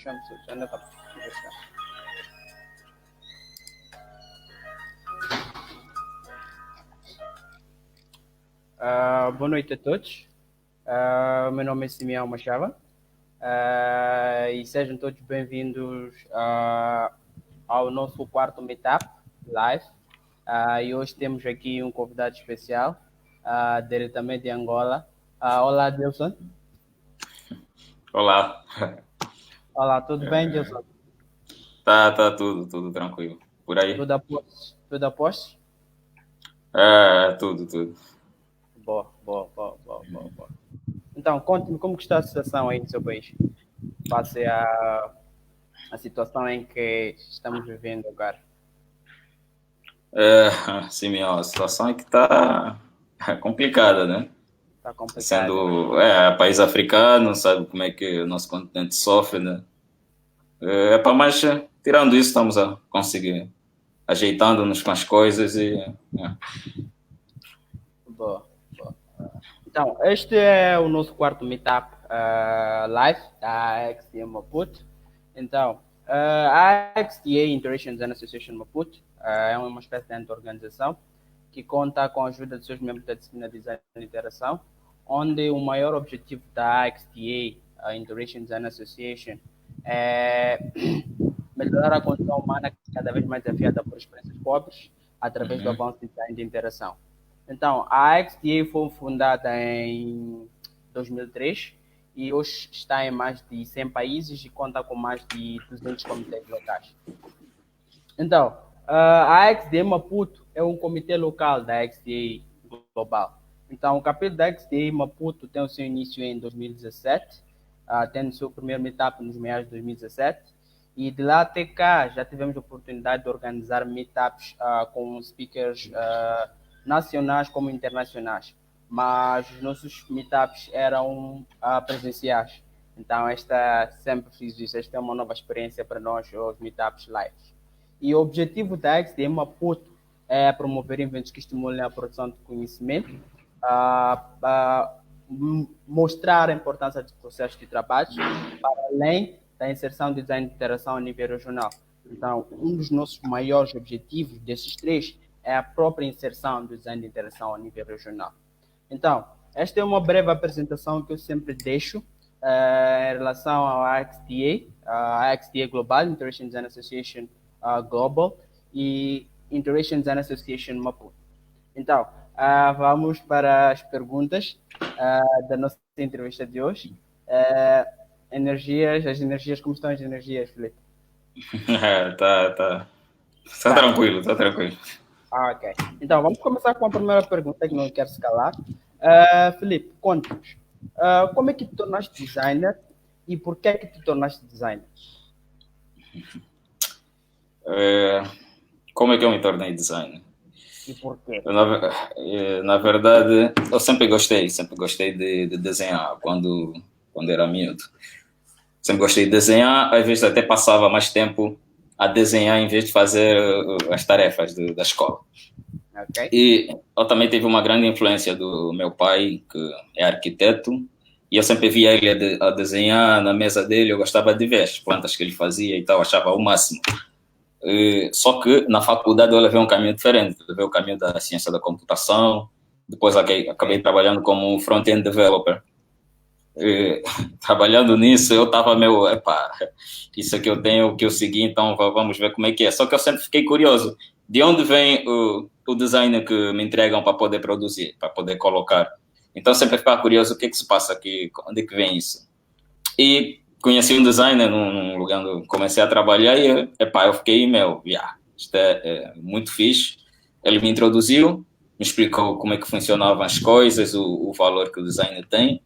chamo ainda está. Boa noite a todos. Meu nome é Simeão Machava e sejam todos bem-vindos ao nosso quarto Meetup Live. E hoje temos aqui um convidado especial, diretamente de Angola. Olá, Dilson. Olá. Olá, tudo bem, Dilson? Tá tudo tranquilo. Por aí? Tudo a posto? Tudo. Boa. Então, conte-me como que está a situação aí no seu país, face a situação em que estamos vivendo agora. Simeão, a situação é que tá complicada, né? Está complicado. Sendo país africano, sabe como é que o nosso continente sofre, né? Mas tirando isso, estamos a conseguir ajeitando-nos com as coisas e... Boa. Então, este é o nosso quarto Meetup Live da XTA Maputo. Então, a XTA Interaction Design Association Maputo é uma espécie de organização que conta com a ajuda de seus membros da disciplina de Design e Interação, onde o maior objetivo da XTA, a Interaction Design Association, é melhorar a condição humana cada vez mais desafiada por experiências pobres através do avanço de design de interação. Então, a XTA foi fundada em 2003 e hoje está em mais de 100 países e conta com mais de 200 comitês locais. Então, a XTA Maputo é um comitê local da XTA Global. Então, o capítulo da XTA Maputo tem o seu início em 2017, tendo seu primeiro meetup nos meados de 2017. E de lá até cá já tivemos a oportunidade de organizar meetups com speakers nacionais como internacionais, mas os nossos meetups eram presenciais. Então, sempre fiz isso. Esta é uma nova experiência para nós, os meetups live. E o objetivo da XTA Maputo é promover eventos que estimulem a produção de conhecimento, mostrar a importância dos processos de trabalho, para além da inserção de design de interação a nível regional. Então, um dos nossos maiores objetivos desses três é a própria inserção do design de interação a nível regional. Então, esta é uma breve apresentação que eu sempre deixo em relação à XTA, a XTA Global, Interaction Design Association Global e Interaction Design Association Maputo. Então, vamos para as perguntas da nossa entrevista de hoje. As energias, como estão as energias, Felipe? Tá tranquilo. Ok. Então, vamos começar com a primeira pergunta, que não quero se calar. Felipe, conta-nos. Como é que te tornaste designer e por que é que te tornaste designer? Como é que eu me tornei designer? E por quê? Na verdade, eu sempre gostei de desenhar quando era miúdo. Sempre gostei de desenhar, às vezes até passava mais tempo a desenhar em vez de fazer as tarefas da escola. Okay. E eu também tive uma grande influência do meu pai, que é arquiteto, e eu sempre via ele a desenhar na mesa dele. Eu gostava de ver as plantas que ele fazia e tal, achava o máximo. Só que na faculdade eu levei um caminho diferente, levei o caminho da ciência da computação, depois acabei trabalhando como front-end developer. Trabalhando nisso, eu estava isso aqui eu tenho que eu segui, então vamos ver como é que é. Só que eu sempre fiquei curioso, de onde vem o design que me entregam para poder produzir, para poder colocar. Então sempre ficava curioso o que se passa aqui, onde é que vem isso. E conheci um designer num lugar onde comecei a trabalhar e eu fiquei, isto é muito fixe. Ele me introduziu, me explicou como é que funcionavam as coisas, o valor que o design tem.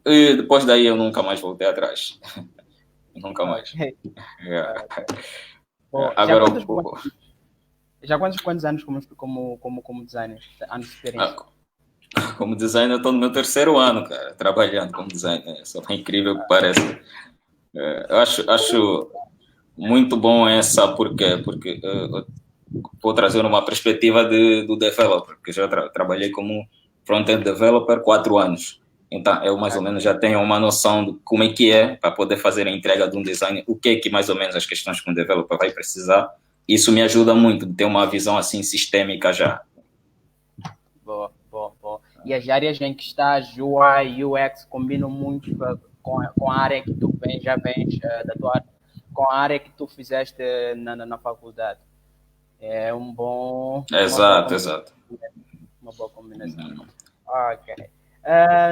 E depois daí eu nunca mais voltei atrás. Nunca mais. Okay. Agora, já quantos anos como designer? Anos de experiência? Como designer, eu estou no meu 3º ano, cara, trabalhando como designer. Isso é incrível que pareça. Eu acho muito bom essa, porque eu vou trazer uma perspectiva do developer, porque já trabalhei como front-end developer 4 anos. Então, eu mais ou menos já tenho uma noção de como é que é para poder fazer a entrega de um design, o que é que mais ou menos as questões que um developer vai precisar. Isso me ajuda muito de ter uma visão assim sistêmica já. Boa, boa, boa. E as áreas em que estás, UI, UX, combinam muito com a área que tu vens, já vens da tua área, com a área que tu fizeste na faculdade. É Exato, exato. uma boa combinação. Ok.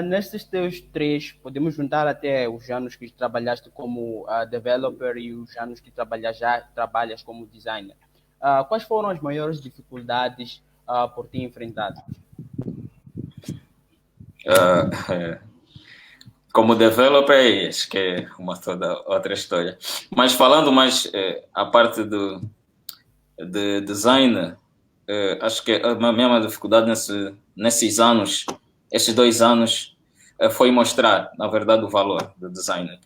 Nesses teus três, podemos juntar até os anos que trabalhaste como developer e os anos que já trabalhas como designer. Quais foram as maiores dificuldades por ti enfrentado? Como developer, acho que é uma toda outra história. Mas falando mais a parte de design, acho que a mesma dificuldade nesses anos, esses 2 anos, foi mostrar, na verdade, o valor do design.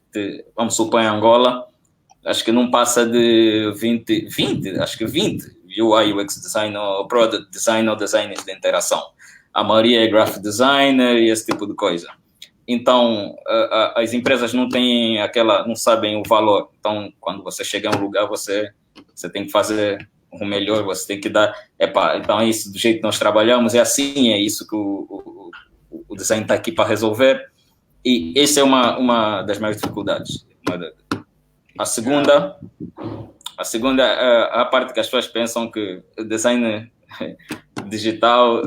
Vamos supor, em Angola, acho que não passa de 20 acho que 20 UI, UX design, ou product design, ou designers de interação. A maioria é graphic designer e esse tipo de coisa. Então, as empresas não têm não sabem o valor. Então, quando você chega a um lugar, você tem que fazer o melhor, você tem que dar. Então é isso, do jeito que nós trabalhamos, é assim, é isso que o design está aqui para resolver. E essa é uma das maiores dificuldades. A segunda é a parte que as pessoas pensam que o design digital,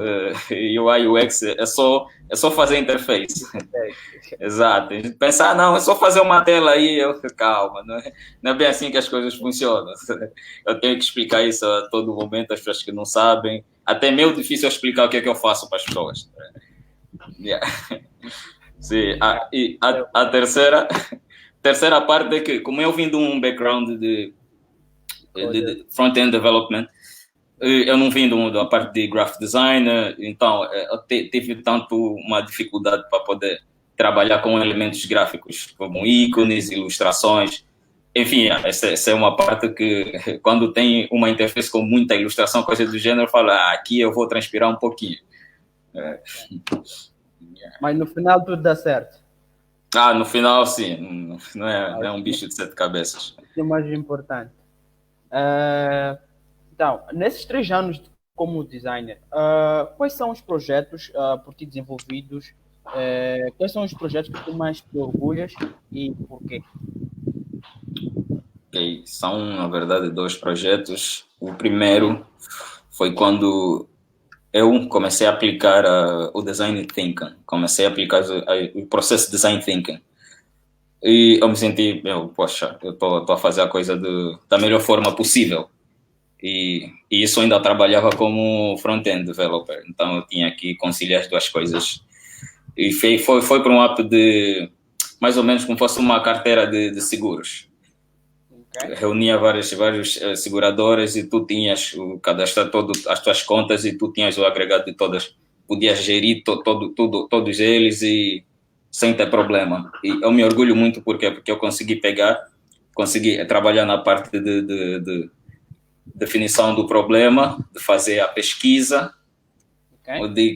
UI, UX, é só fazer interface. Exato. A gente pensa, não, é só fazer uma tela aí, calma, não é bem assim que as coisas funcionam. Eu tenho que explicar isso a todo momento, as pessoas que não sabem. Até é meio difícil explicar o que é que eu faço para as pessoas. Yeah. Sim. A terceira parte é que, como eu vim de um background de front-end development, eu não vim da parte de graphic designer, então eu tive tanto uma dificuldade para poder trabalhar com elementos gráficos, como ícones, ilustrações. Enfim, essa é uma parte que, quando tem uma interface com muita ilustração, coisa do gênero, eu falo, aqui eu vou transpirar um pouquinho. Mas no final tudo dá certo. No final, sim. Não é um bicho de 7 cabeças. Isso é o mais importante. Então, nesses 3 anos como designer, quais são os projetos por ti desenvolvidos? Quais são os projetos que tu mais te orgulhas e por quê? Okay. São, na verdade, 2 projetos. O primeiro foi quando eu comecei a aplicar o Design Thinking. Comecei a aplicar o processo de Design Thinking. E eu me senti, poxa, eu estou a fazer a coisa da melhor forma possível. E isso ainda trabalhava como front-end developer. Então eu tinha que conciliar as 2 coisas. E foi para um app de, mais ou menos como fosse uma carteira de seguros. Okay. Reunia várias seguradoras e tu tinhas o cadastro as tuas contas e tu tinhas o agregado de todas. Podias gerir todos eles e sem ter problema. E eu me orgulho muito porque eu consegui trabalhar na parte de definição do problema, de fazer a pesquisa, okay, de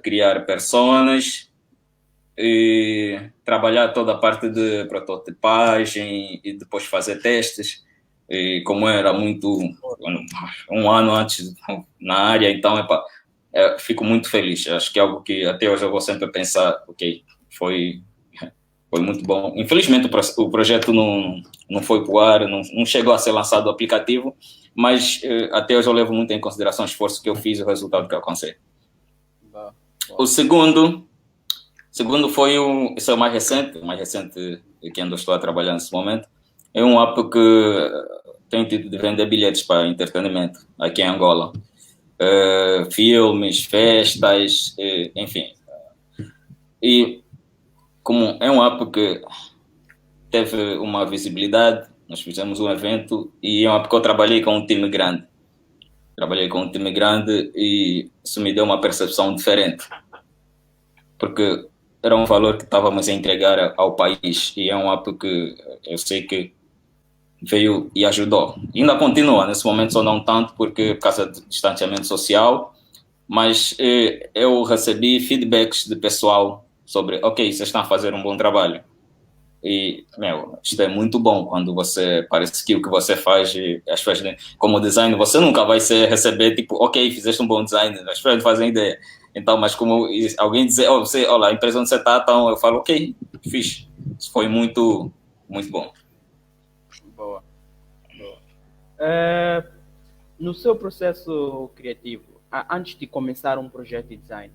criar personas, e trabalhar toda a parte de prototipagem e depois fazer testes. E como era muito um ano antes na área, então fico muito feliz. Acho que é algo que até hoje eu vou sempre pensar, ok, foi muito bom. Infelizmente o projeto não foi para o ar, não chegou a ser lançado o aplicativo, mas até hoje eu levo muito em consideração o esforço que eu fiz e o resultado que eu alcancei. O segundo foi esse é o mais recente que ainda estou a trabalhar nesse momento. É um app que tem tido de vender bilhetes para entretenimento aqui em Angola. Filmes, festas, enfim. E como é um app que teve uma visibilidade, nós fizemos um evento e é um app que eu trabalhei com um time grande. E isso me deu uma percepção diferente. Porque era um valor que estávamos a entregar ao país e é um app que eu sei que veio e ajudou. E ainda continua, nesse momento só não tanto por causa do distanciamento social, mas eu recebi feedbacks de pessoal sobre, ok, vocês estão a fazer um bom trabalho. E, isto é muito bom quando você, parece que o que você faz, as pessoas, como designer, você nunca vai receber, tipo, ok, fizeste um bom design, as pessoas não fazem ideia. Então, mas como alguém dizer, olha, a empresa onde você está, então eu falo, ok, fiz. Isso foi muito, muito bom. Boa. No seu processo criativo, antes de começar um projeto de design,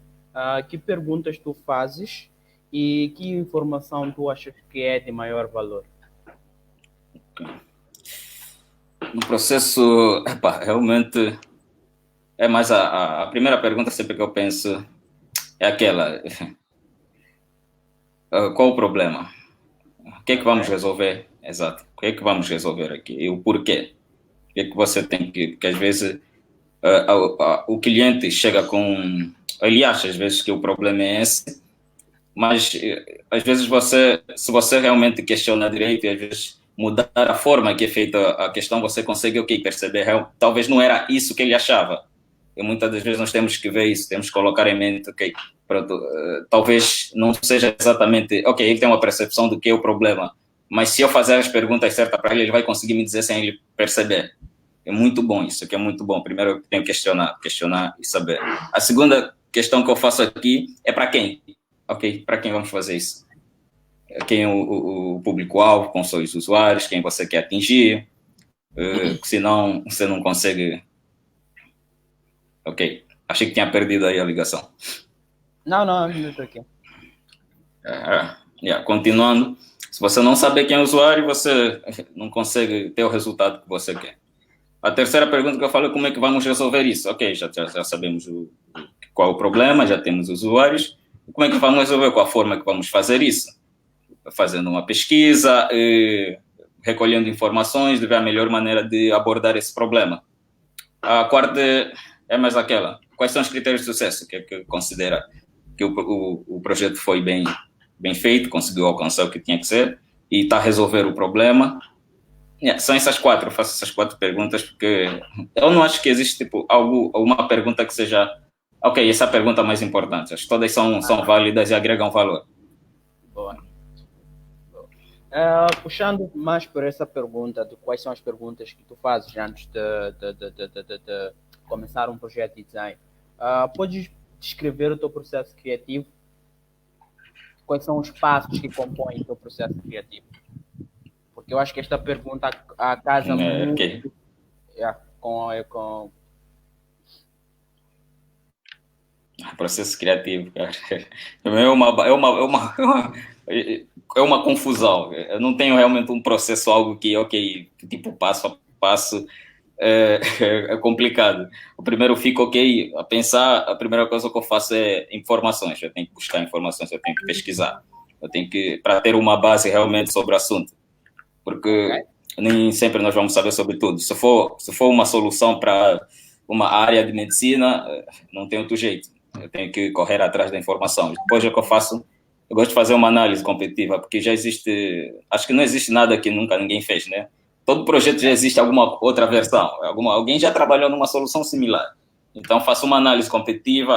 que perguntas tu fazes e que informação tu achas que é de maior valor? No processo, realmente é mais a primeira pergunta sempre que eu penso é aquela, qual o problema? O que é que vamos resolver? Exato. O que é que vamos resolver aqui? E o porquê? O que é que você tem que... Porque às vezes o cliente chega com... Ele acha às vezes que o problema é esse, mas às vezes se você realmente questiona direito e às vezes mudar a forma que é feita a questão, você consegue perceber, talvez não era isso que ele achava. E muitas das vezes nós temos que ver isso, temos que colocar em mente, pronto, talvez não seja exatamente, ele tem uma percepção do que é o problema, mas se eu fazer as perguntas certas para ele, ele vai conseguir me dizer sem ele perceber. É muito bom isso, que é muito bom. Primeiro eu tenho que questionar e saber. A segunda questão que eu faço aqui é para quem? Para quem vamos fazer isso? Quem é o público-alvo, quem são os usuários, quem você quer atingir, senão você não consegue... Ok, achei que tinha perdido aí a ligação. Não, estou aqui. Continuando, se você não saber quem é o usuário, você não consegue ter o resultado que você quer. A terceira pergunta que eu falo é como é que vamos resolver isso? Ok, já sabemos qual é o problema, já temos os usuários. Como é que vamos resolver? Qual a forma que vamos fazer isso? Fazendo uma pesquisa, recolhendo informações, de ver a melhor maneira de abordar esse problema. A quarta é mais aquela. Quais são os critérios de sucesso? Que considera que o projeto foi bem feito, conseguiu alcançar o que tinha que ser e está a resolver o problema. São essas quatro, eu faço essas quatro perguntas porque eu não acho que existe uma pergunta que seja essa é a pergunta mais importante. Acho que todas são válidas e agregam valor. Boa. Puxando mais por essa pergunta de quais são as perguntas que tu fazes antes de começar um projeto de design, podes descrever o teu processo criativo? Quais são os passos que compõem o teu processo criativo? Porque eu acho que esta pergunta casa muito com processo criativo, cara. É uma confusão. Eu não tenho realmente um processo, algo que, tipo, passo a passo, é complicado. O primeiro fico, a pensar, a primeira coisa que eu faço é informações. Eu tenho que buscar informações, eu tenho que pesquisar. Eu tenho que, para ter uma base realmente sobre o assunto. Porque nem sempre nós vamos saber sobre tudo. Se for uma solução para uma área de medicina, não tem outro jeito. Eu tenho que correr atrás da informação. Depois o que eu faço, eu gosto de fazer uma análise competitiva, porque já existe, acho que não existe nada que nunca ninguém fez, né? Todo projeto já existe alguma outra versão, alguém já trabalhou numa solução similar. Então faço uma análise competitiva,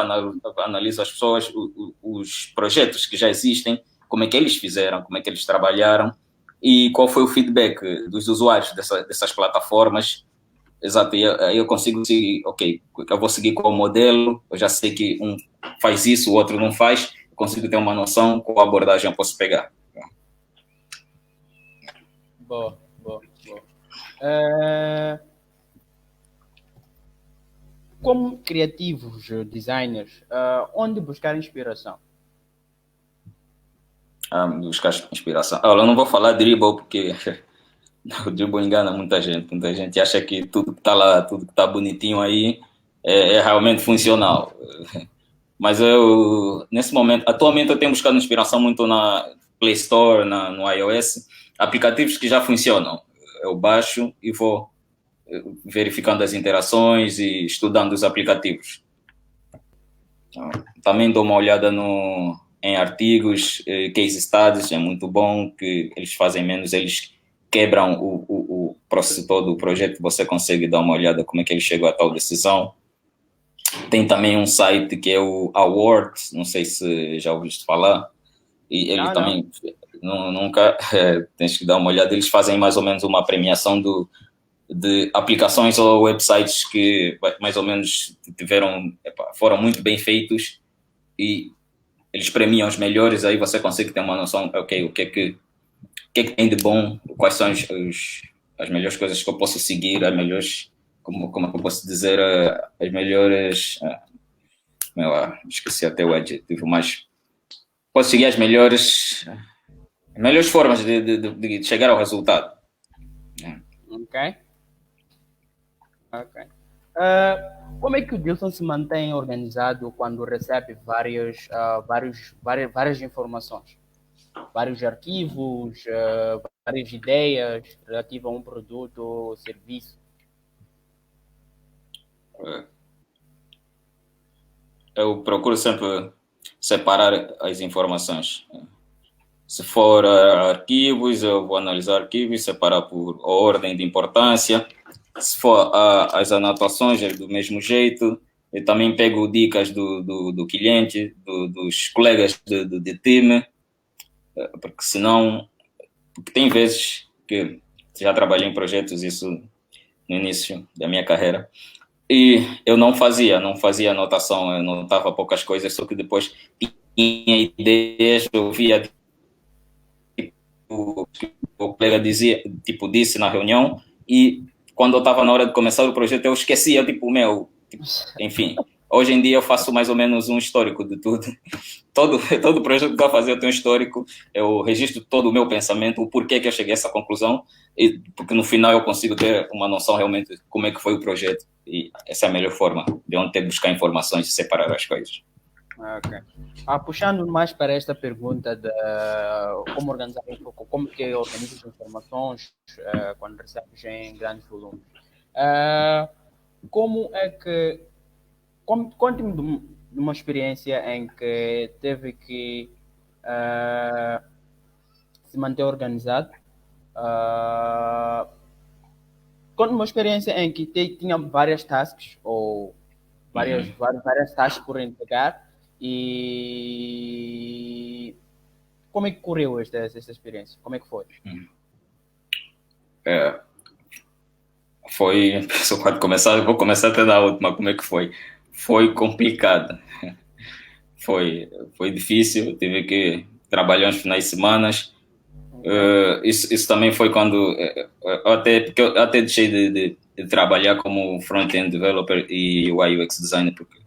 analiso as pessoas, os projetos que já existem, como é que eles fizeram, como é que eles trabalharam e qual foi o feedback dos usuários dessas plataformas. Exato, e aí eu consigo seguir, eu vou seguir qual modelo, eu já sei que um faz isso, o outro não faz, eu consigo ter uma noção qual abordagem eu posso pegar. Boa. Como criativos, designers, onde buscar inspiração? Buscar inspiração. Eu não vou falar dribble porque o dribble engana muita gente. Muita gente acha que tudo que está lá, tudo que está bonitinho aí é realmente funcional. Mas nesse momento, atualmente eu tenho buscado inspiração muito na Play Store, no iOS, aplicativos que já funcionam. Eu baixo e vou verificando as interações e estudando os aplicativos. Também dou uma olhada em artigos, case studies, é muito bom, que eles fazem menos, eles quebram o processo todo, o projeto, você consegue dar uma olhada como é que ele chegou a tal decisão. Tem também um site que é o Award, não sei se já ouviste falar, E ele Não, não. também nunca tens que dar uma olhada. Eles fazem mais ou menos uma premiação de aplicações ou websites que mais ou menos tiveram, foram muito bem feitos e eles premiam os melhores. Aí você consegue ter uma noção, ok, o que é que tem de bom, quais são as melhores coisas que eu posso seguir, as melhores, como é que eu posso dizer, as melhores, esqueci até o adjetivo, mas posso seguir as melhores formas de chegar ao resultado. Ok. Ok. Como é que o Dilson se mantém organizado quando recebe várias informações? Vários arquivos, várias ideias relativas a um produto ou serviço? Eu procuro sempre separar as informações. Se for arquivos, eu vou analisar arquivos, separar por ordem de importância. Se for as anotações, é do mesmo jeito. Eu também pego dicas do cliente, dos colegas de time, porque senão, porque tem vezes que já trabalhei em projetos, isso no início da minha carreira, e eu não fazia anotação, eu anotava poucas coisas, só que depois tinha ideias, eu via o colega dizia, tipo, disse na reunião, e quando eu estava na hora de começar o projeto, eu esquecia, enfim. Hoje em dia eu faço mais ou menos um histórico de tudo. Todo projeto que eu fazer eu tenho um histórico, eu registro todo o meu pensamento, o porquê que eu cheguei a essa conclusão, porque no final eu consigo ter uma noção realmente de como é que foi o projeto. E essa é a melhor forma de onde ter buscar informações e separar as coisas. Ok. Puxando mais para esta pergunta de como organizar, como que organiza as informações quando recebes em grandes volumes. Como é que conte-me de uma experiência em que teve que se manter organizado. Conte-me uma experiência em que tinha várias tasks ou várias tasks por entregar e como é que correu esta experiência? Como é que foi? Só pode começar, eu vou começar até da última, como é que foi? Foi complicado. Foi difícil, eu tive que trabalhar uns finais de semana. Isso também foi quando porque eu até deixei de trabalhar como front-end developer e UI UX designer, porque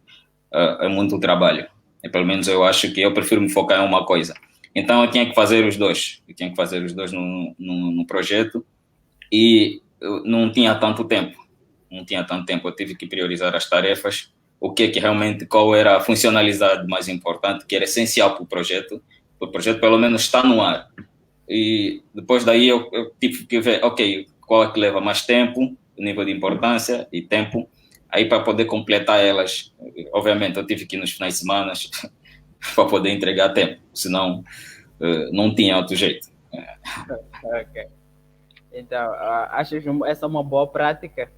é muito trabalho. E pelo menos eu acho que eu prefiro me focar em uma coisa. Então eu tinha que fazer os dois. Eu tinha que fazer os dois no projeto e eu não tinha tanto tempo. Não tinha tanto tempo. Eu tive que priorizar as tarefas, qual era a funcionalidade mais importante, que era essencial para o projeto pelo menos está no ar. E depois daí eu tive que ver, ok, qual é que leva mais tempo, o nível de importância e tempo, aí para poder completar elas. Obviamente eu tive que ir nos finais de semana para poder entregar a tempo, senão não tinha outro jeito. Ok. Então, achas essa uma boa prática?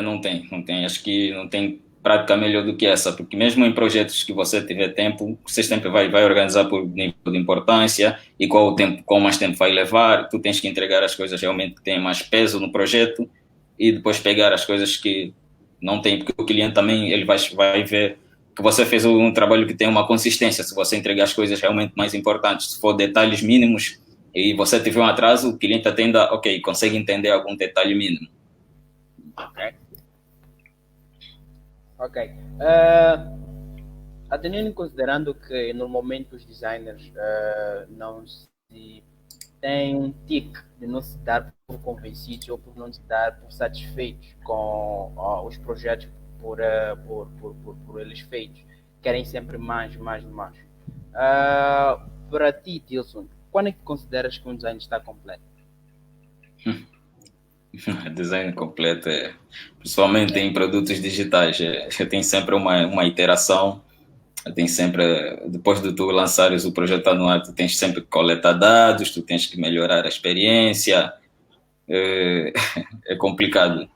Não tem. Acho que não tem prática melhor do que essa, porque mesmo em projetos que você tiver tempo, você sempre vai organizar por nível de importância e qual mais tempo vai levar. Tu tens que entregar as coisas realmente que têm mais peso no projeto e depois pegar as coisas que não tem, porque o cliente também ele vai ver que você fez um trabalho que tem uma consistência. Se você entregar as coisas realmente mais importantes, se for detalhes mínimos e você tiver um atraso, o cliente até ainda, ok, consegue entender algum detalhe mínimo. Ok. Atendendo considerando que normalmente os designers não se têm um tique de não se dar por convencidos ou por não se dar por satisfeitos com os projetos por eles feitos. Querem sempre mais. Para ti, Tilson, quando é que consideras que um design está completo? Design completo, principalmente em produtos digitais, tem sempre uma iteração, tem sempre, depois de tu lançares o projeto no ar, tu tens sempre que coletar dados, tu tens que melhorar a experiência, é complicado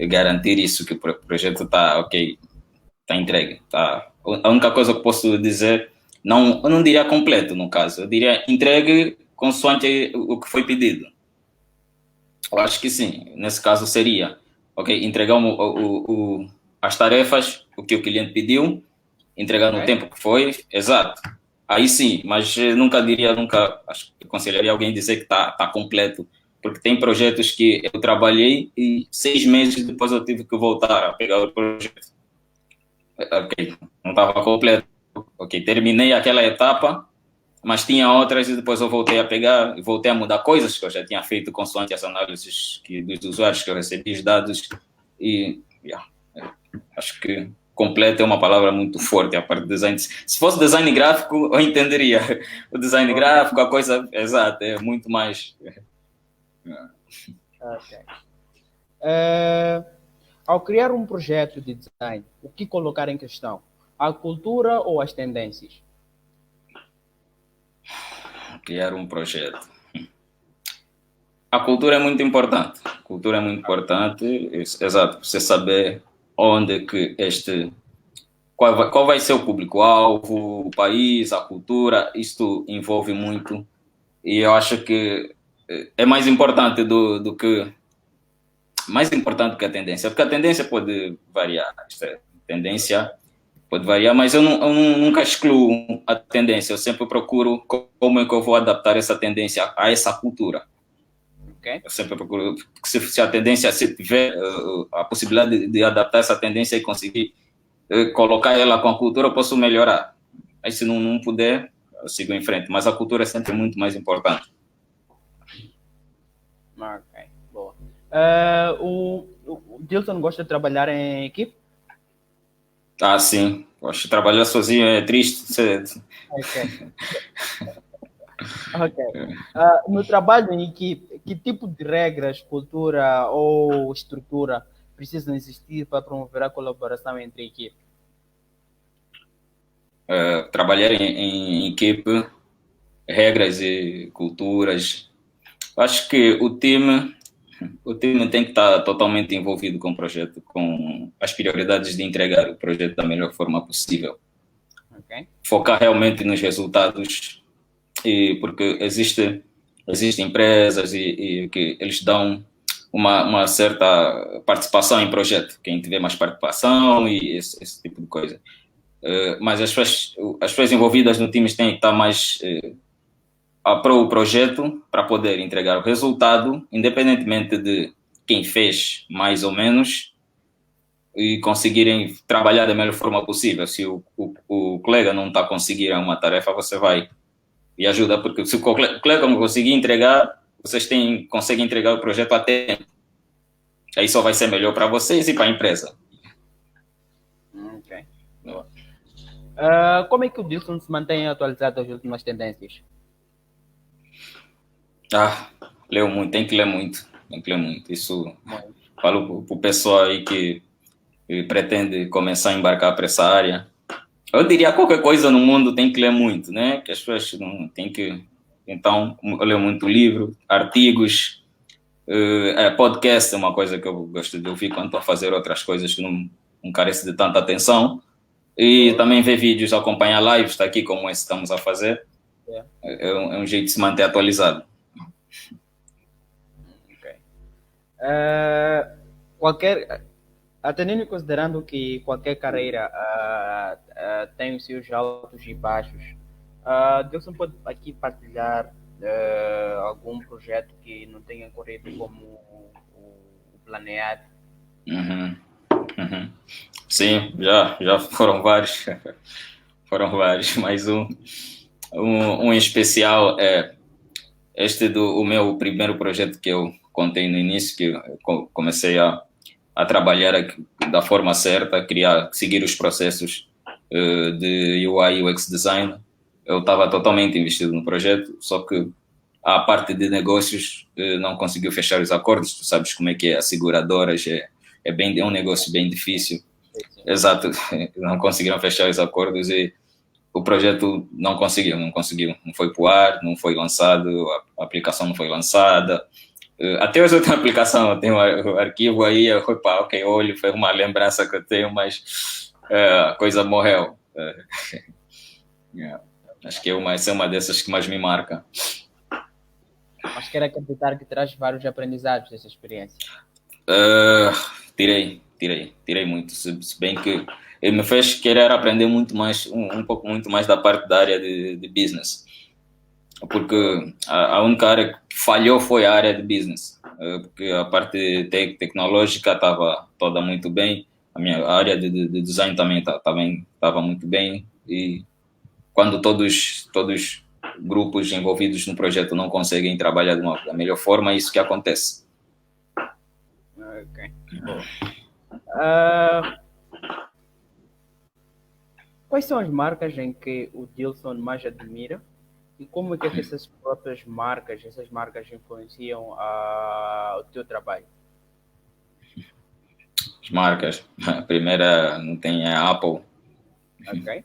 garantir isso, que o projeto está ok, está entregue. Tá. A única coisa que posso dizer Não, eu não diria completo, no caso. Eu diria entregue consoante o que foi pedido. Eu acho que sim. Nesse caso seria, ok, entregar as tarefas, o que o cliente pediu, entregar no Ok? tempo que foi, exato. Aí sim, mas nunca, acho que aconselharia alguém dizer que tá completo, porque tem projetos que eu trabalhei e 6 meses depois eu tive que voltar a pegar o projeto. Ok, não estava completo. Ok, terminei aquela etapa, mas tinha outras e depois eu voltei a pegar e voltei a mudar coisas que eu já tinha feito consoante as análises dos usuários que eu recebi, os dados e yeah, acho que completo é uma palavra muito forte a parte de design. Se fosse design gráfico, eu entenderia. O design Ok. gráfico, a coisa exata, é muito mais. Ok. Eh, Ao criar um projeto de design, o que colocar em questão? A cultura ou as tendências? Criar um projeto. A cultura é muito importante. A cultura é muito importante, exato. Você saber onde que qual vai ser o público-alvo, o país, a cultura, isto envolve muito. E eu acho que é mais importante do que mais importante que a tendência, porque a tendência pode variar, tendência pode variar, mas nunca excluo a tendência, eu sempre procuro como é que eu vou adaptar essa tendência a essa cultura. Ok? Eu sempre procuro, se a tendência, se tiver a possibilidade de adaptar essa tendência e conseguir colocar ela com a cultura, eu posso melhorar. Aí se não puder, eu sigo em frente, mas a cultura é sempre muito mais importante. Ok, boa. O Dilson gosta de trabalhar em equipe? Ah, sim. Poxa, trabalhar sozinho é triste. Ok. Ok. No trabalho em equipe, que tipo de regras, cultura ou estrutura precisam existir para promover a colaboração entre equipe? Trabalhar em equipe, regras e culturas. Acho que o time tem que estar totalmente envolvido com o projeto, com as prioridades de entregar o projeto da melhor forma possível. Ok? Focar realmente nos resultados, porque existem empresas e que eles dão uma certa participação em projeto, quem tiver mais participação e esse tipo de coisa. Mas as pessoas envolvidas no time têm que estar mais para o projeto para poder entregar o resultado, independentemente de quem fez mais ou menos, e conseguirem trabalhar da melhor forma possível. Se o colega não está conseguindo uma tarefa, você vai e ajuda, porque se o colega não conseguir entregar, conseguem entregar o projeto a tempo. Aí só vai ser melhor para vocês e para a empresa. Ok. Boa. Como é que o Dilson se mantém atualizado às últimas tendências? Ah, leu muito, tem que ler muito, tem que ler muito. Isso Muito. falo para o pessoal aí que pretende começar a embarcar para essa área. Eu diria qualquer coisa no mundo tem que ler muito, né? Que as pessoas não tem que. Então, eu leio muito livro, artigos, podcast é uma coisa que eu gosto de ouvir quando estou a fazer outras coisas que não carece de tanta atenção. E Boa. também ver vídeos, acompanhar lives, está aqui como esse que estamos a fazer. É. É um jeito de se manter atualizado. Ok. Qualquer, atendendo e considerando que qualquer carreira tem os seus altos e baixos, Dilson pode aqui partilhar algum projeto que não tenha corrido como o planeado? Uhum, uhum. Sim, já foram vários. Foram vários, mas um em especial é o meu primeiro projeto que eu contei no início, que eu comecei a trabalhar da forma certa, seguir os processos de UI UX design. Eu estava totalmente investido no projeto, só que a parte de negócios não conseguiu fechar os acordos. Tu sabes como é que é, as seguradoras é um negócio bem difícil. Sim. Exato, não conseguiram fechar os acordos e o projeto não conseguiu, não foi para o ar, não foi lançado, a aplicação não foi lançada. Até hoje eu tenho a aplicação, eu tenho o arquivo aí, eu fui para, ok, olho, foi uma lembrança que eu tenho, mas a coisa morreu. Yeah. Acho que essa é uma dessas que mais me marca. Mas quero acreditar que traz vários aprendizados dessa experiência. Tirei muito. Se bem que ele me fez querer aprender muito mais, um pouco muito mais da parte da área de business. Porque a única área que falhou foi a área de business. Porque a parte tecnológica estava toda muito bem, a minha área de design também estava muito bem, e quando todos grupos envolvidos no projeto não conseguem trabalhar da melhor forma, é isso que acontece. Ok. Quais são as marcas em que o Dilson mais admira? E como é que essas próprias marcas, influenciam o teu trabalho? As marcas, a primeira não tem a Apple. Ok.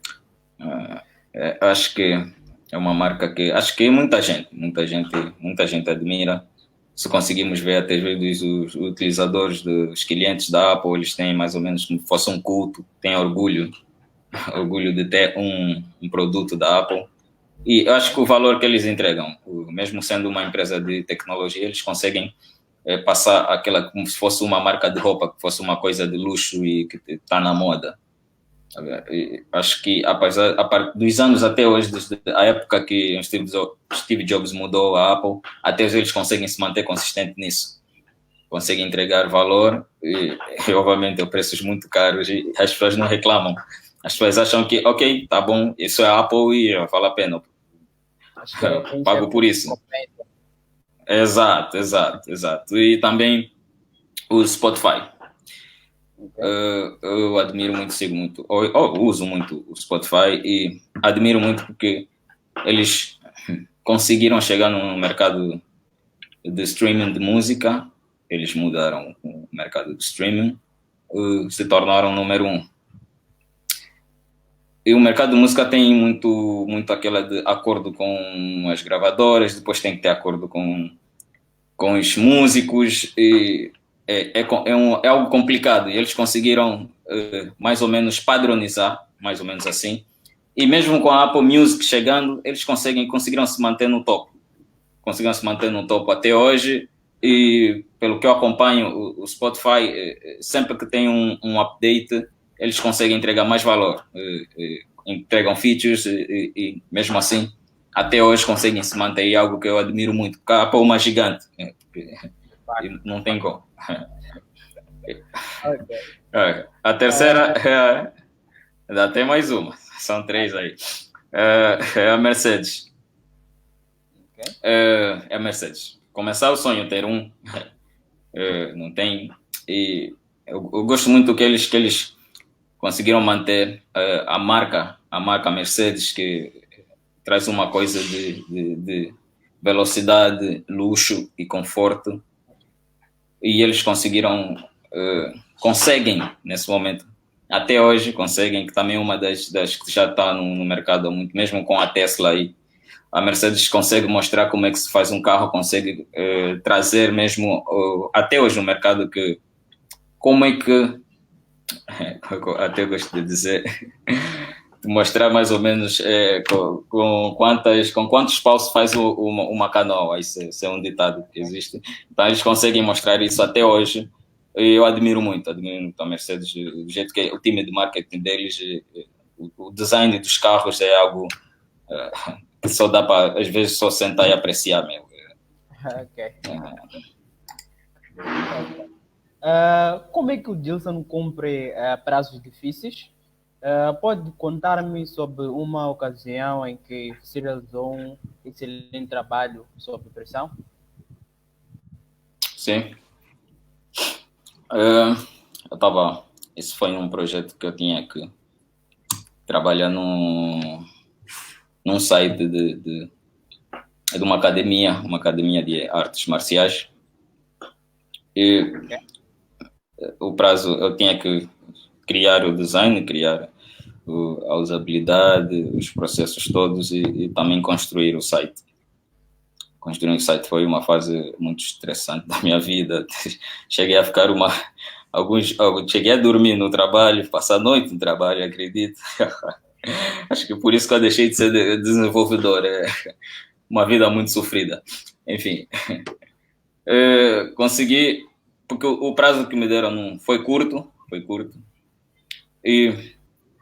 Acho que é uma marca que acho que muita gente admira. Se conseguimos ver até os utilizadores, os clientes da Apple, eles têm mais ou menos como se fosse um culto, têm orgulho de ter um produto da Apple. E eu acho que o valor que eles entregam, mesmo sendo uma empresa de tecnologia, eles conseguem passar aquela como se fosse uma marca de roupa, que fosse uma coisa de luxo e que está na moda. Acho que apesar dos anos até hoje, desde a época que Steve Jobs mudou a Apple, até hoje eles conseguem se manter consistente nisso. Conseguem entregar valor e obviamente a preços muito caros e as pessoas não reclamam. As pessoas acham que, ok, tá bom, isso é a Apple e vale a pena. Pago por isso. Exato. E também o Spotify. Eu admiro muito, sigo muito, uso muito o Spotify e admiro muito porque eles conseguiram chegar no mercado de streaming de música, eles mudaram o mercado de streaming, se tornaram número 1. E o mercado de música tem muito aquela de acordo com as gravadoras, depois tem que ter acordo com os músicos, e é algo complicado. E eles conseguiram mais ou menos padronizar, mais ou menos assim. E mesmo com a Apple Music chegando, eles conseguiram se manter no topo. Conseguiram se manter no topo até hoje. E pelo que eu acompanho, o Spotify, sempre que tem um update, eles conseguem entregar mais valor. Entregam features e mesmo assim, até hoje conseguem se manter. E algo que eu admiro muito. Porque a Apple é uma gigante. Não tem como. Okay. A terceira ainda tem mais uma. São 3 aí. É a Mercedes. Okay. É a Mercedes. Começar o sonho, ter um. Não tem. E eu gosto muito que eles conseguiram manter a marca Mercedes, que traz uma coisa de velocidade, luxo e conforto. E eles conseguem nesse momento, até hoje conseguem, que também é uma das que já está no mercado há muito, mesmo com a Tesla aí, a Mercedes consegue mostrar como é que se faz um carro, consegue trazer mesmo até hoje no mercado como é que até gosto de dizer de mostrar mais ou menos com quantos paus faz uma canoa. Isso é um ditado que existe. Então eles conseguem mostrar isso até hoje. E eu admiro muito a Mercedes, do jeito que o time de marketing deles, o design dos carros é algo que só dá para, às vezes, só sentar e apreciar mesmo. Ok. Como é que o Dilson cumpre prazos difíceis? Pode contar-me sobre uma ocasião em que você realizou um excelente trabalho sob pressão? Sim. Esse foi um projeto que eu tinha que trabalhar num site de uma academia de artes marciais. E o prazo, eu tinha que criar o design, criar a usabilidade, os processos todos e também construir o site. Construir o site foi uma fase muito estressante da minha vida. Cheguei a ficar cheguei a dormir no trabalho, passar a noite no trabalho, acredito. Acho que por isso que eu deixei de ser desenvolvedor. É uma vida muito sofrida. Enfim, consegui, porque o prazo que me deram não foi curto, e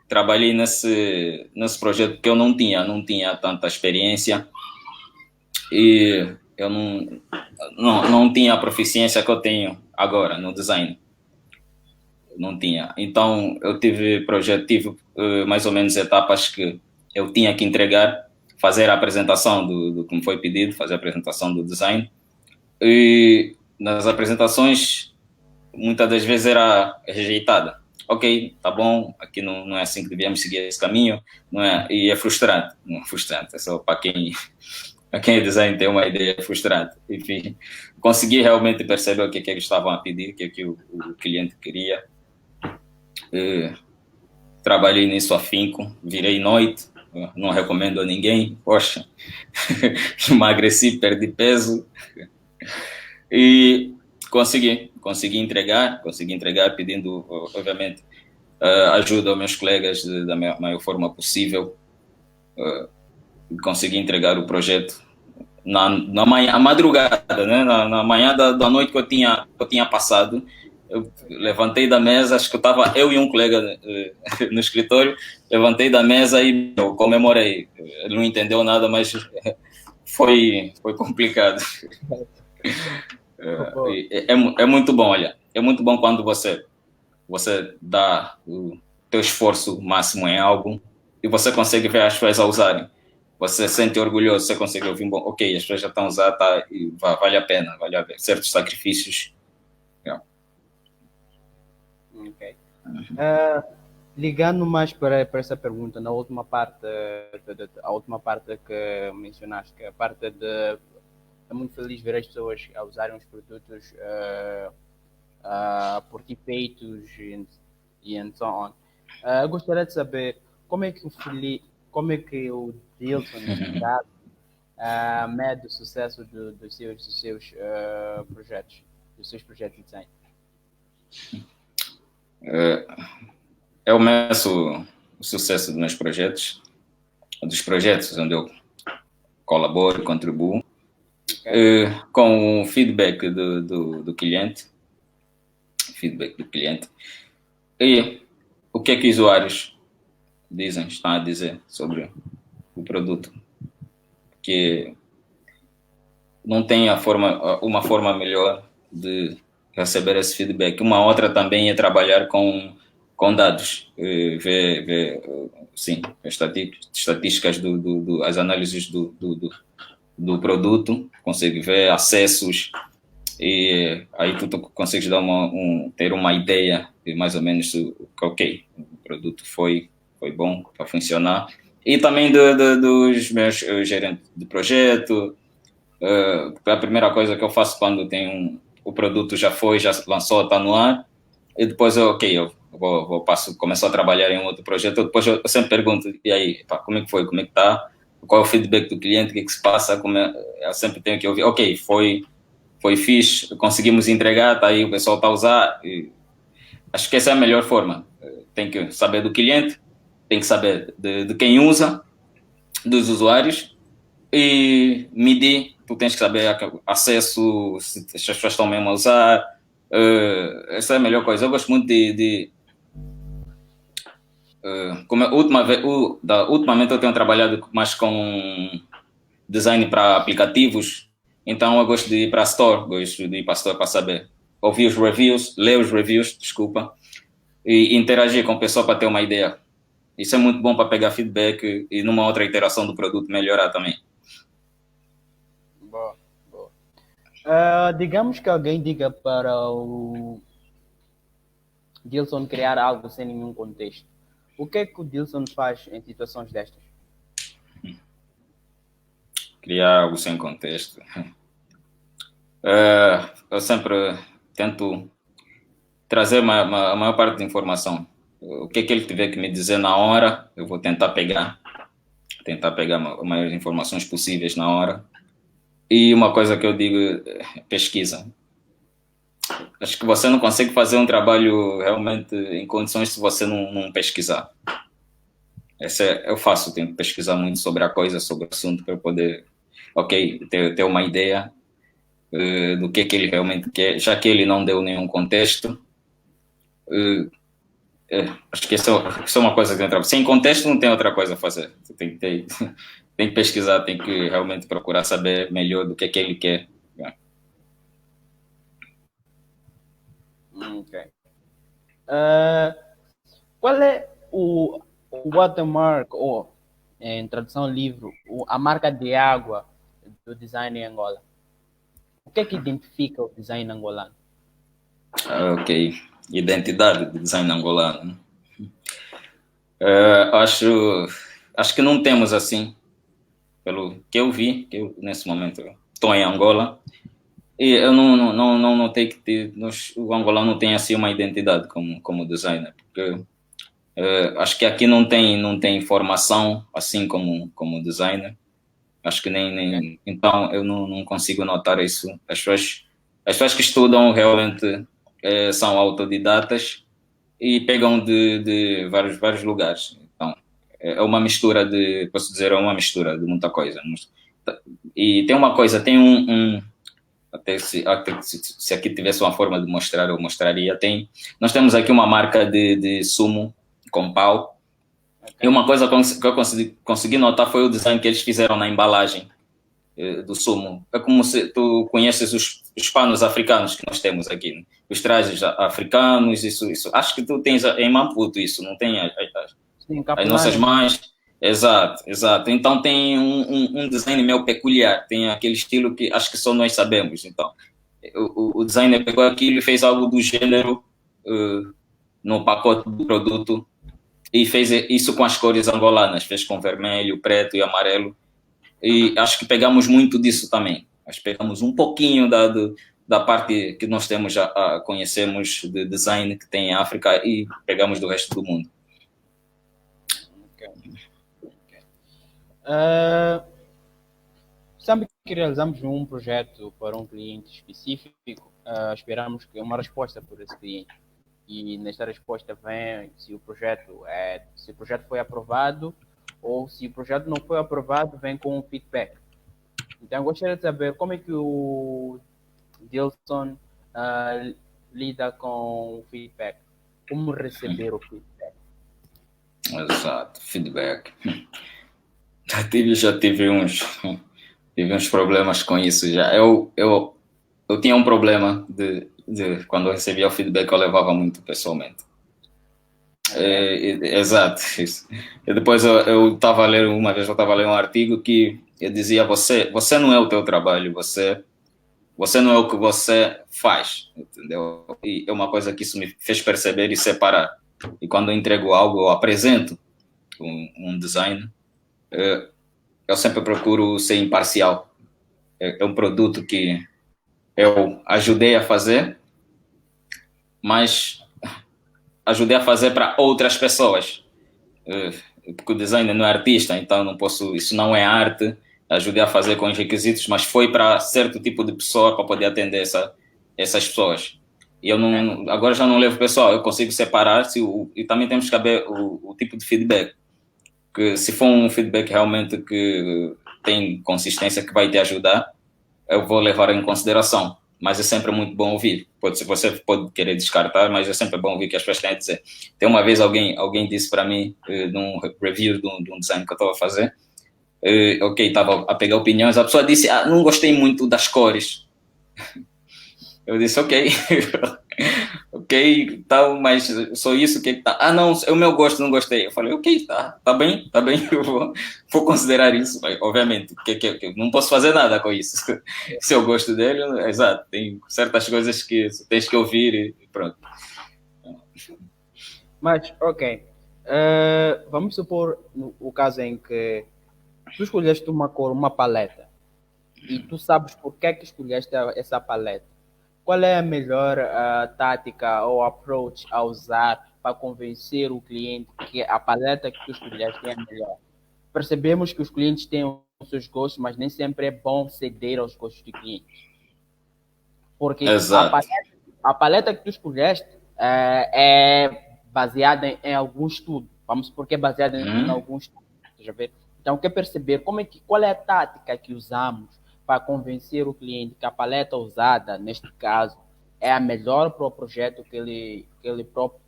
trabalhei nesse projeto que eu não tinha tanta experiência e eu não tinha a proficiência que eu tenho agora no design. Não tinha. Então, eu tive mais ou menos etapas que eu tinha que entregar, fazer a apresentação do que me foi pedido, fazer a apresentação do design. E nas apresentações, muitas das vezes era rejeitada. Ok, tá bom, aqui não é assim que devíamos seguir esse caminho, não é? E é frustrante, não é frustrante, é só para quem é design tem uma ideia frustrante. Enfim, consegui realmente perceber o que é que eles estavam a pedir, o que é que o cliente queria. Trabalhei nisso afinco, virei noite, não recomendo a ninguém, poxa, emagreci, perdi peso e consegui entregar pedindo, obviamente, ajuda aos meus colegas da maior forma possível, consegui entregar o projeto na manhã, à madrugada, né? Na manhã da noite que eu tinha passado. Eu levantei da mesa, acho que eu e um colega no escritório, levantei da mesa e eu comemorei. Ele não entendeu nada, mas foi complicado. É muito bom, olha. É muito bom quando você dá o teu esforço máximo em algo e você consegue ver as pessoas a usarem. Você se sente orgulhoso, você consegue ouvir, bom, ok, as pessoas já estão a usar, tá, e vale a pena, certos sacrifícios. Ok. Ligando mais para essa pergunta, na última parte, a última parte que mencionaste, que a parte de é muito feliz ver as pessoas a usarem os produtos por ti feitos e so on. Gostaria de saber como é que o Dilson, neste caso, mede o sucesso dos seus projetos, de design. Eu meço o sucesso dos meus projetos, dos projetos onde eu colaboro e contribuo, com o feedback do cliente. E o que é que os usuários estão a dizer sobre o produto. Que não tem uma forma melhor de receber esse feedback. Uma outra também é trabalhar com dados, ver sim, estatísticas as análises do produto, consegue ver acessos e aí tu consegues dar ter uma ideia de mais ou menos ok, o produto foi bom para funcionar. E também dos meus gerentes de projeto. A primeira coisa que eu faço quando tem o produto já lançou, está no ar, e depois eu começo a trabalhar em outro projeto, depois eu sempre pergunto, e aí, como é que foi, como é que está, qual é o feedback do cliente, o que é que se passa, eu sempre tenho que ouvir, ok, foi fixe, conseguimos entregar, tá aí, o pessoal está a usar, acho que essa é a melhor forma, tem que saber do cliente, tem que saber de quem usa, dos usuários, e medir, tu tens que saber acesso, se as pessoas estão mesmo a usar, essa é a melhor coisa. Eu gosto muito ultimamente eu tenho trabalhado mais com design para aplicativos, então eu gosto de ir para a Store, para saber, ouvir os reviews, ler os reviews, desculpa, e interagir com o pessoal para ter uma ideia. Isso é muito bom para pegar feedback e numa outra iteração do produto melhorar também. Boa. Digamos que alguém diga para o Dilson criar algo sem nenhum contexto. O que é que o Dilson faz em situações destas? Criar algo sem contexto. Eu sempre tento trazer a maior parte da informação. O que é que ele tiver que me dizer na hora, eu vou tentar pegar as maiores informações possíveis na hora. E uma coisa que eu digo, pesquisa. Acho que você não consegue fazer um trabalho realmente em condições se você não pesquisar. Eu faço, tenho que pesquisar muito sobre a coisa, sobre o assunto, para eu poder, ok, ter uma ideia do que ele realmente quer, já que ele não deu nenhum contexto. Acho que isso é uma coisa que tem que trabalhar. Sem contexto não tem outra coisa a fazer. Você tem que pesquisar, tem que realmente procurar saber melhor do que ele quer. Ok. Qual é o watermark, ou em tradução livre, a marca de água do design em Angola? O que é que identifica o design angolano? Ok. Identidade do design angolano. Acho que não temos assim, pelo que eu vi, que eu nesse momento estou em Angola, e eu não notei que o angolano não tem assim uma identidade como designer, porque acho que aqui não tem formação assim como designer. Acho que nem então eu não consigo notar isso. As pessoas que estudam realmente são autodidatas e pegam de vários lugares. Então, é uma mistura posso dizer, é uma mistura de muita coisa. E tem uma coisa, tem até se aqui tivesse uma forma de mostrar, eu mostraria. Nós temos aqui uma marca de sumo com pau. E uma coisa que eu consegui notar foi o design que eles fizeram na embalagem do sumo. É como se tu conheces os panos africanos que nós temos aqui, né? Os trajes africanos, isso. Acho que tu tens em Maputo isso, não tem Sim, as nossas Capulana. mães. Exato, exato. Então tem um design meio peculiar, tem aquele estilo que acho que só nós sabemos. Então, o designer pegou aquilo e fez algo do gênero no pacote do produto e fez isso com as cores angolanas, fez com vermelho, preto e amarelo. E acho que pegamos muito disso também. Acho que pegamos um pouquinho da parte que nós temos, conhecemos de design que tem em África e pegamos do resto do mundo. Sabe que realizamos um projeto para um cliente específico, esperamos que uma resposta por esse cliente. E nesta resposta vem se o projeto foi aprovado, ou se o projeto não foi aprovado, vem com um feedback. Então, eu gostaria de saber como é que o Dilson lida com o feedback. Como receber o feedback. Exato, feedback. Tive uns problemas com isso já. Eu tinha um problema de quando eu recebia o feedback, eu levava muito pessoalmente. Exato, isso. E depois eu estava a ler, uma vez eu estava a ler um artigo que eu dizia, você não é o teu trabalho, você não é o que você faz, entendeu? E é uma coisa que isso me fez perceber e separar. E quando eu entrego algo, eu apresento um design, eu sempre procuro ser imparcial. É um produto que eu ajudei a fazer, mas ajudei a fazer para outras pessoas. Porque o designer não é artista, então não posso, isso não é arte. Ajudei a fazer com os requisitos, mas foi para certo tipo de pessoa para poder atender essas pessoas. E eu não, agora já não levo pessoal, eu consigo separar e também temos que saber o tipo de feedback. Que se for um feedback realmente que tem consistência, que vai te ajudar, eu vou levar em consideração. Mas é sempre muito bom ouvir. Você pode querer descartar, mas é sempre bom ouvir o que as pessoas têm a dizer. Tem uma vez alguém disse para mim, num review de um design que eu estava a fazer, ok, estava a pegar opiniões, a pessoa disse, não gostei muito das cores. Eu disse, ok, ok, tal, mas só isso que tá. Não, é o meu gosto, não gostei. Eu falei, ok, tá bem, eu vou considerar isso, mas, obviamente, que eu não posso fazer nada com isso. Se eu gosto dele, exato, tem certas coisas que tens que ouvir e pronto. Mas, ok, vamos supor o caso em que tu escolheste uma cor, uma paleta, e tu sabes por que é que escolheste essa paleta. Qual é a melhor tática ou approach a usar para convencer o cliente que a paleta que tu escolheste é a melhor? Percebemos que os clientes têm os seus gostos, mas nem sempre é bom ceder aos gostos do cliente. Porque Exato. a paleta que tu escolheste é baseada em algum estudo. Vamos supor que é baseado em alguns, já ver. Então, quer perceber qual é a tática que usamos para convencer o cliente que a paleta usada, neste caso, é a melhor para o projeto que ele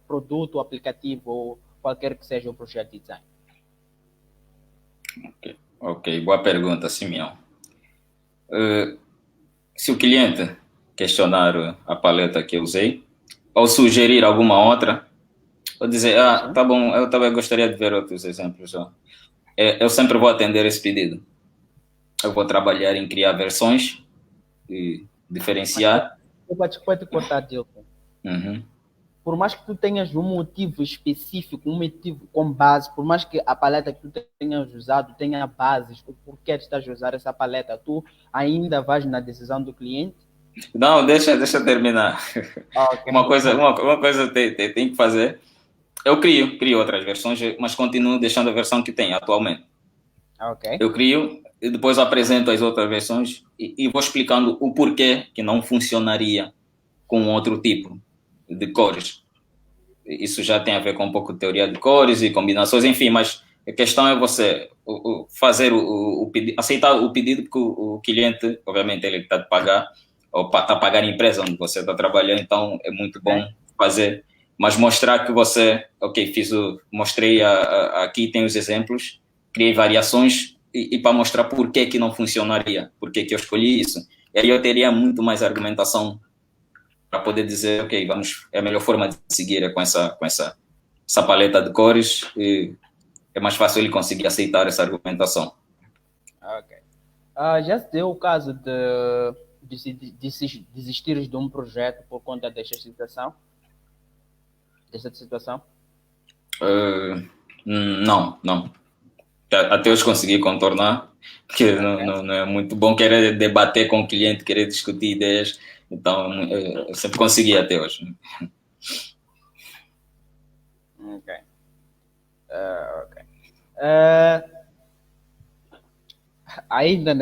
produto, aplicativo ou qualquer que seja o projeto de design. Ok, boa pergunta, Simeão. Se o cliente questionar a paleta que eu usei, ou sugerir alguma outra, ou dizer, Sim. tá bom, eu também gostaria de ver outros exemplos. Eu sempre vou atender esse pedido. Eu vou trabalhar em criar versões e Mas diferenciar. pode cortar, Dilson. Uhum. Por mais que tu tenhas um motivo específico, um motivo com base, por mais que a paleta que tu tenhas usado tenha bases, o porquê tu estás a usar essa paleta, tu ainda vais na decisão do cliente? Não, deixa terminar. Ok. Uma coisa tem que fazer. Eu crio outras versões, mas continuo deixando a versão que tem atualmente. Ok. Eu crio e depois apresento as outras versões e vou explicando o porquê que não funcionaria com outro tipo de cores. Isso já tem a ver com um pouco de teoria de cores e combinações, enfim, mas a questão é você fazer o pedido, aceitar o pedido, porque o cliente, obviamente, ele está a pagar, ou está a pagar a empresa onde você está trabalhando, então é muito bom fazer, mas mostrar que você, ok, mostrei aqui tem os exemplos, criei variações e para mostrar por que não funcionaria, por que eu escolhi isso. E aí eu teria muito mais argumentação para poder dizer, ok, é a melhor forma de seguir é com essa paleta de cores e é mais fácil ele conseguir aceitar essa argumentação. Ok. Já se deu o caso de desistires de um projeto por conta desta situação? Não. Até hoje consegui contornar, porque não é muito bom querer debater com o cliente, querer discutir ideias, então eu sempre consegui até hoje. Ok. Ok. Uh, ainda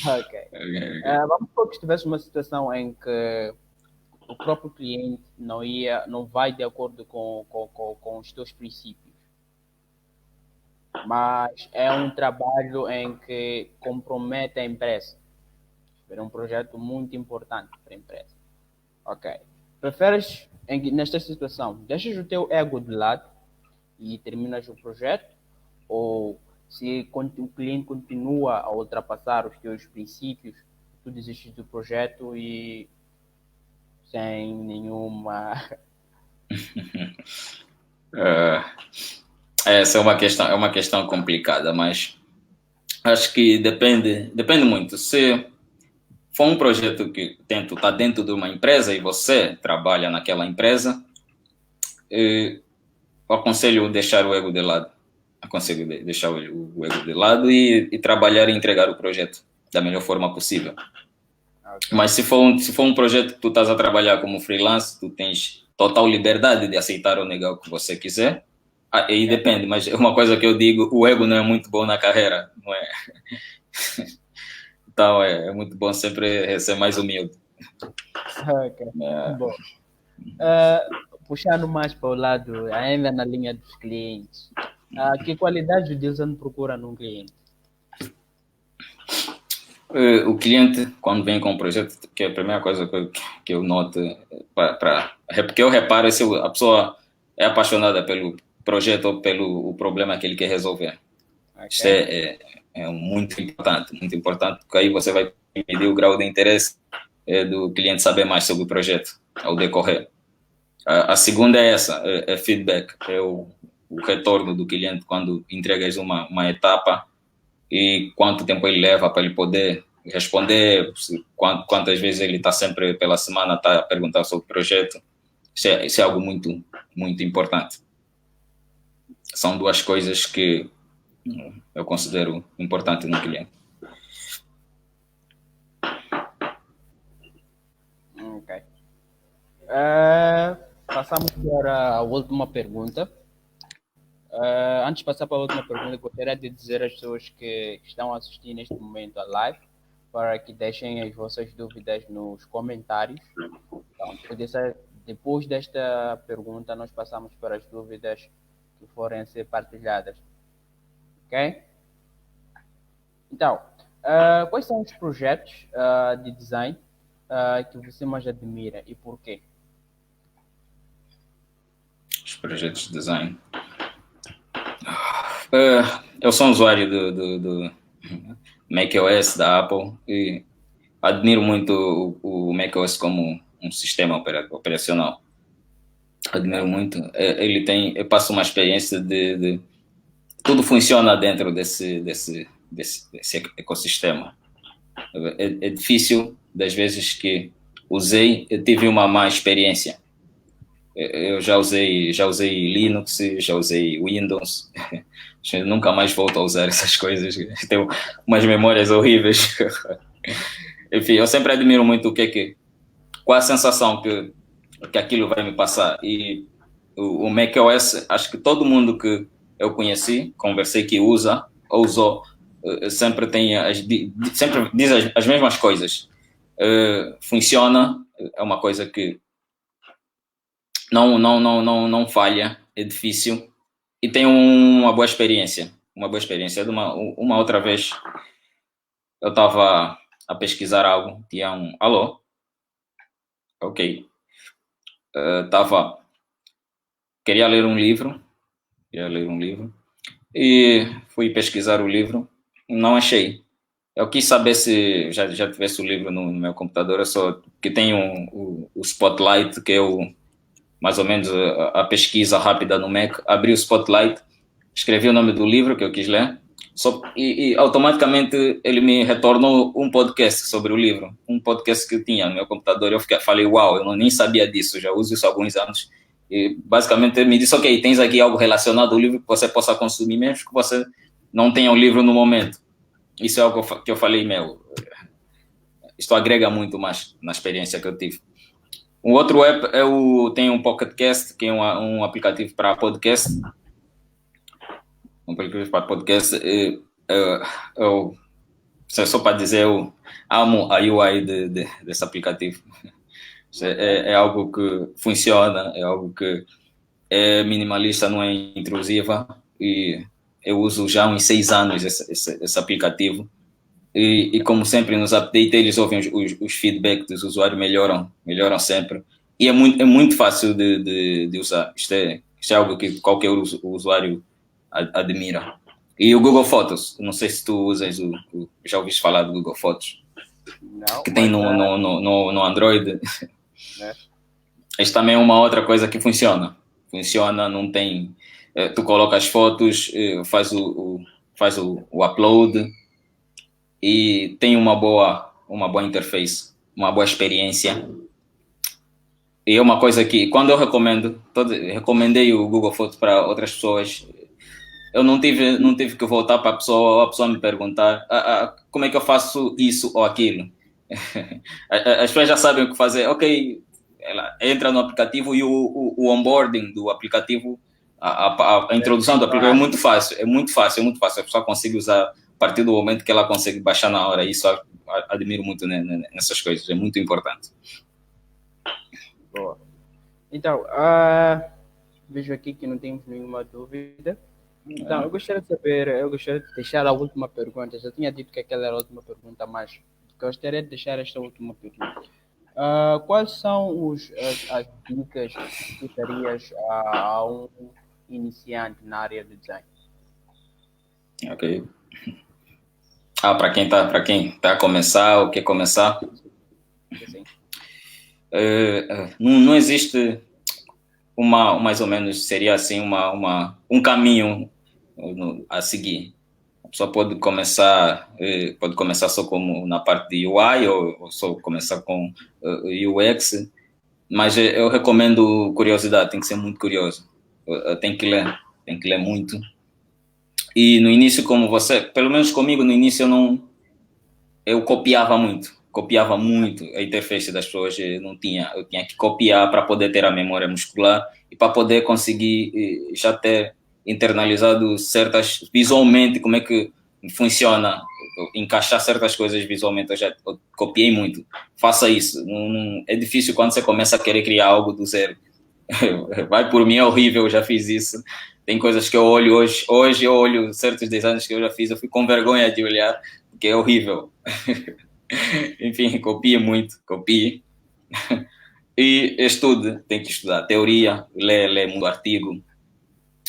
Ok. Okay. Vamos supor que estivesse uma situação em que o próprio cliente não vai de acordo com os teus princípios, mas é um trabalho em que compromete a empresa. É um projeto muito importante para a empresa. Ok. Preferes, nesta situação, deixas o teu ego de lado e terminas o projeto, ou se o cliente continua a ultrapassar os teus princípios, tu desistes do projeto e sem nenhuma. Essa é uma questão complicada, mas acho que depende muito. Se for um projeto que está dentro de uma empresa e você trabalha naquela empresa, eu aconselho deixar o ego de lado. Aconselho deixar o ego de lado e trabalhar e entregar o projeto da melhor forma possível. Okay. Mas se for um projeto que tu estás a trabalhar como freelance, tu tens total liberdade de aceitar ou negar o que você quiser. Aí depende, mas uma coisa que eu digo, o ego não é muito bom na carreira, não é? Então é muito bom sempre ser mais humilde. Ok. Bom. Puxando mais para o lado, ainda na linha dos clientes, que qualidade o design procura num cliente? O cliente, quando vem com um projeto, que é a primeira coisa que eu noto, porque eu reparo se a pessoa é apaixonada pelo projeto ou pelo o problema que ele quer resolver. Okay. Isso é muito importante, porque aí você vai medir o grau de interesse do cliente saber mais sobre o projeto ao decorrer. A segunda é essa, é feedback, é o retorno do cliente quando entregas uma etapa e quanto tempo ele leva para ele poder responder, quantas vezes ele está sempre pela semana a perguntar sobre o projeto. Isso é algo muito, muito importante. São duas coisas que eu considero importante no cliente. Ok. Passamos para a última pergunta. Antes de passar para a última pergunta, gostaria de dizer às pessoas que estão a assistir neste momento a live para que deixem as vossas dúvidas nos comentários. Então, Depois desta pergunta, nós passamos para as dúvidas que forem ser partilhadas. Ok? Então, quais são os projetos de design que você mais admira e por quê? Os projetos de design. Eu sou um usuário do macOS da Apple e admiro muito o macOS como um sistema operacional. Admiro muito. Eu passo uma experiência de tudo funciona dentro desse ecossistema. É difícil, das vezes que usei, eu tive uma má experiência. Eu já usei Linux, já usei Windows, nunca mais volto a usar essas coisas, tenho umas memórias horríveis. Enfim, eu sempre admiro muito qual a sensação que aquilo vai me passar. E o macOS, acho que todo mundo que eu conheci, conversei que usa ou usou, sempre sempre diz as mesmas coisas. Funciona, é uma coisa que não falha, é difícil e tem uma boa experiência. Uma boa experiência. Uma outra vez eu estava a pesquisar algo, tinha alô? Ok. Queria ler um livro e fui pesquisar o livro, não achei. Eu quis saber se já tivesse o livro no meu computador, só que tem o Spotlight, que é mais ou menos a pesquisa rápida no Mac. Abri o Spotlight, escrevi o nome do livro que eu quis ler, e automaticamente ele me retornou um podcast sobre o livro, um podcast que eu tinha no meu computador. Eu falei, uau, eu nem sabia disso, já uso isso há alguns anos. E basicamente ele me disse, ok, tens aqui algo relacionado ao livro que você possa consumir, mesmo que você não tenha o livro no momento. Isso é algo que eu falei, isto agrega muito mais na experiência que eu tive. Um outro app tem um Pocket Cast, que é um aplicativo para podcast. Um aplicativo para podcast. Só para dizer, eu amo a UI desse aplicativo. É algo que funciona, é algo que é minimalista, não é intrusiva, e eu uso já há uns 6 anos esse aplicativo. E como sempre nos updates, eles ouvem os feedbacks dos usuários, melhoram sempre. E é muito fácil de usar. Isto é algo que qualquer usuário admira. E o Google Fotos, não sei se tu usas já ouviste falar do Google Fotos? Não, que tem no Android. Né? Isso também é uma outra coisa que funciona. Não tem... Tu coloca as fotos, faz o upload e tem uma boa interface, uma boa experiência. E é uma coisa que, quando eu recomendei o Google Fotos para outras pessoas, eu não tive que voltar para a pessoa me perguntar como é que eu faço isso ou aquilo. As pessoas já sabem o que fazer. Ok, ela entra no aplicativo e o onboarding do aplicativo, a introdução do aplicativo é muito fácil. A pessoa consegue usar a partir do momento que ela consegue baixar na hora. Isso eu admiro muito nessas coisas, é muito importante. Boa. Então, vejo aqui que não temos nenhuma dúvida. Então, eu gostaria de deixar a última pergunta. Já tinha dito que aquela era a última pergunta, mas gostaria de deixar esta última pergunta. Quais são as dicas que tu darias a um iniciante na área de design? Ok. Para quem tá a começar ou quer começar? Sim. Não existe mais ou menos, seria assim, um caminho a seguir. A pessoa pode começar só como na parte de UI ou só começar com UX, mas eu recomendo curiosidade, tem que ser muito curioso. Tem que ler muito. E no início, pelo menos comigo, no início eu copiava muito a interface das pessoas. Eu tinha que copiar para poder ter a memória muscular e para poder conseguir já ter internalizado visualmente como é que funciona encaixar certas coisas visualmente, eu copiei muito. Faça isso. É difícil quando você começa a querer criar algo do zero. Vai por mim, é horrível, eu já fiz isso. Tem coisas que eu olho hoje eu olho certos designs que eu já fiz, eu fico com vergonha de olhar, porque é horrível. Enfim, copie muito, copie. E estude, tem que estudar teoria, lê muito artigo,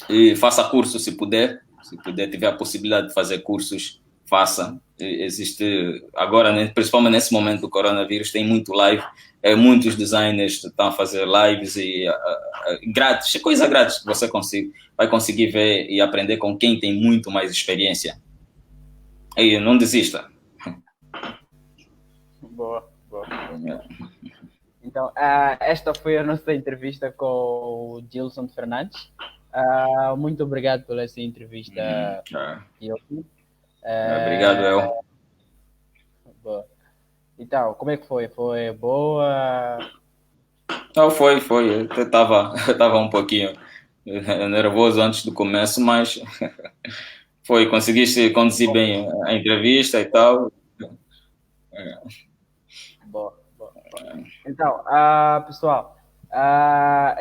e faça curso se puder, tiver a possibilidade de fazer cursos, faça. Existe agora, né, principalmente nesse momento do coronavírus, tem muito live, muitos designers estão a fazer lives e grátis, coisa grátis que você vai conseguir ver e aprender com quem tem muito mais experiência. E não desista. Boa, boa. Então, esta foi a nossa entrevista com o Gilson Fernandes. Muito obrigado pela essa entrevista, Gilson. Obrigado, El. Boa. Então, como é que foi? Foi boa? Não, foi. Eu estava um pouquinho nervoso antes do começo, mas foi. Conseguiste conduzir bem a entrevista e tal. Boa. Então, pessoal,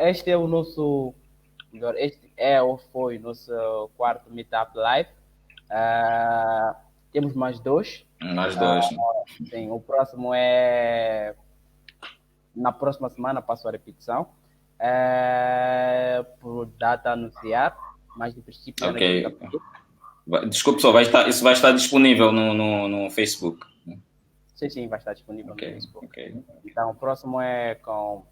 este é o nosso, este é ou foi nosso quarto Meetup Live. Temos mais dois. Mais dois. Sim, o próximo é na próxima semana, passo a repetição. Por data a anunciar, mas de princípio. Ok. Desculpe só, isso vai estar disponível no Facebook. Sim, vai estar disponível no Facebook. Okay. Então, o próximo é com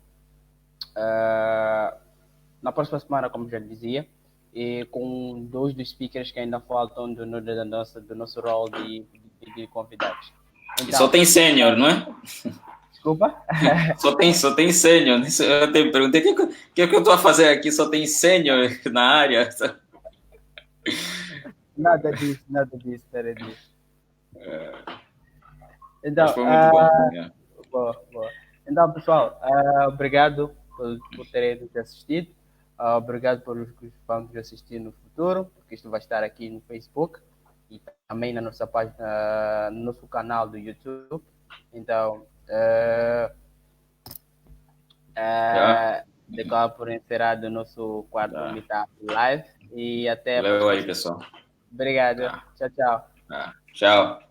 na próxima semana, como já dizia, e com dois dos speakers que ainda faltam do nosso rol de convidados. Então, e só tem sênior, não é? Desculpa? Só tem sênior. Eu até perguntei, o que é que eu estou a fazer aqui? Só tem sênior na área? Nada disso. Então, foi muito bom. Boa. Então, pessoal, obrigado por terem assistido. Obrigado por os que vão assistir no futuro, porque isto vai estar aqui no Facebook e também na nossa página, no nosso canal do YouTube. Então, declaro por encerrado o nosso quarto Meetup Live e até. Valeu aí, pessoal. Obrigado. Tchau. Tchau.